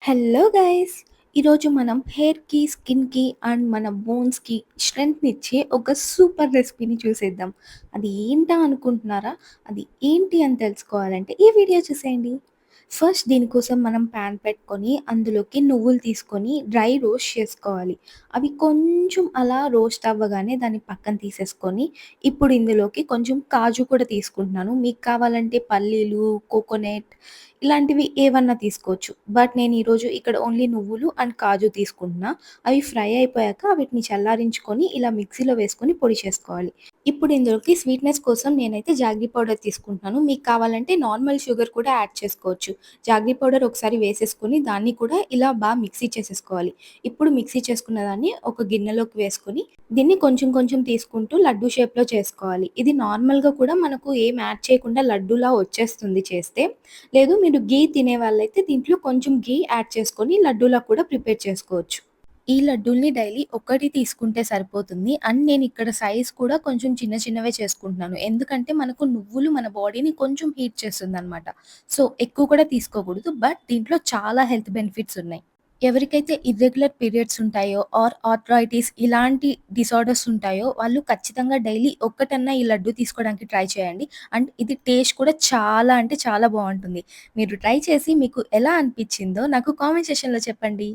Hello guys! ఈరోజు మనం హెయిర్‌కి, స్కిన్‌కి అండ్ మన బోన్స్‌కి స్ట్రెంగ్త్‌నిచ్చే ఒక సూపర్ రెసిపీని చూసేద్దాం. అది ఏంటా అనుకుంటున్నారా? అది ఏంటి అని తెలుసుకోవాలంటే ఈ వీడియో చూసేయండి. ఫస్ట్ దీనికోసం మనం పాన్ పెట్టుకొని అందులోకి నువ్వులు తీసుకొని డ్రై రోస్ట్ చేసుకోవాలి. అవి కొంచెం అలా రోస్ట్ అవ్వగానే దాన్ని పక్కన తీసేసుకొని, ఇప్పుడు ఇందులోకి కొంచెం కాజు కూడా తీసుకుంటున్నాను. మీకు కావాలంటే పల్లీలు, కోకోనట్ ఇలాంటివి ఏవన్నా తీసుకోవచ్చు. బట్ నేను ఈరోజు ఇక్కడ ఓన్లీ నువ్వులు అండ్ కాజు తీసుకుంటున్నా. అవి ఫ్రై అయిపోయాక వీటిని చల్లారించుకొని ఇలా మిక్సీలో వేసుకొని పొడి చేసుకోవాలి. ఇప్పుడు ఇందులోకి స్వీట్‌నెస్ కోసం నేనైతే జాగరీ పౌడర్ తీసుకుంటున్నాను. మీకు కావాలంటే నార్మల్ షుగర్ కూడా యాడ్ చేసుకోవచ్చు. జాగరీ పౌడర్ ఒకసారి వేసేసుకొని దాన్ని కూడా ఇలా మిక్సీ చేసేసుకోవాలి. ఇప్పుడు మిక్సీ చేసుకున్న దాన్ని ఒక గిన్నెలోకి వేసుకొని దీన్ని కొంచెం కొంచెం తీసుకుంటూ లడ్డూ షేప్‌లో చేసుకోవాలి. ఇది నార్మల్‌గా కూడా మనకు ఏం యాడ్ చేయకుండా లడ్డూలా వచ్చేస్తుంది చేస్తే. లేదు మీరు ఘీ తినే వాళ్ళైతే దీంట్లో కొంచెం ఘీ యాడ్ చేసుకొని లడ్డూలా కూడా ప్రిపేర్ చేసుకోవచ్చు. ఈ లడ్డూల్ని డైలీ ఒక్కటి తీసుకుంటే సరిపోతుంది. అండ్ నేనిక్కడ సైజ్ కూడా కొంచెం చిన్న చిన్నవే చేసుకుంటున్నాను. ఎందుకంటే మనకు నువ్వులు మన బాడీని కొంచెం హీట్ చేస్తుందనమాట. సో, ఎక్కువ కూడా తీసుకోకూడదు. బట్ దీంట్లో చాలా హెల్త్ బెనిఫిట్స్ ఉన్నాయి. ఎవరికైతే ఇర్రెగ్యులర్ పీరియడ్స్ ఉంటాయో ఆర్థరైటిస్ ఇలాంటి డిసార్డర్స్ ఉంటాయో వాళ్ళు ఖచ్చితంగా డైలీ ఒక్కటన్నా ఈ లడ్డు తీసుకోవడానికి ట్రై చేయండి. అండ్ ఇది టేస్ట్ కూడా చాలా అంటే చాలా బావుంటుంది. మీరు ట్రై చేసి మీకు ఎలా అనిపిచ్చిందో నాకు కామెంట్ సెక్షన్‌లో చెప్పండి.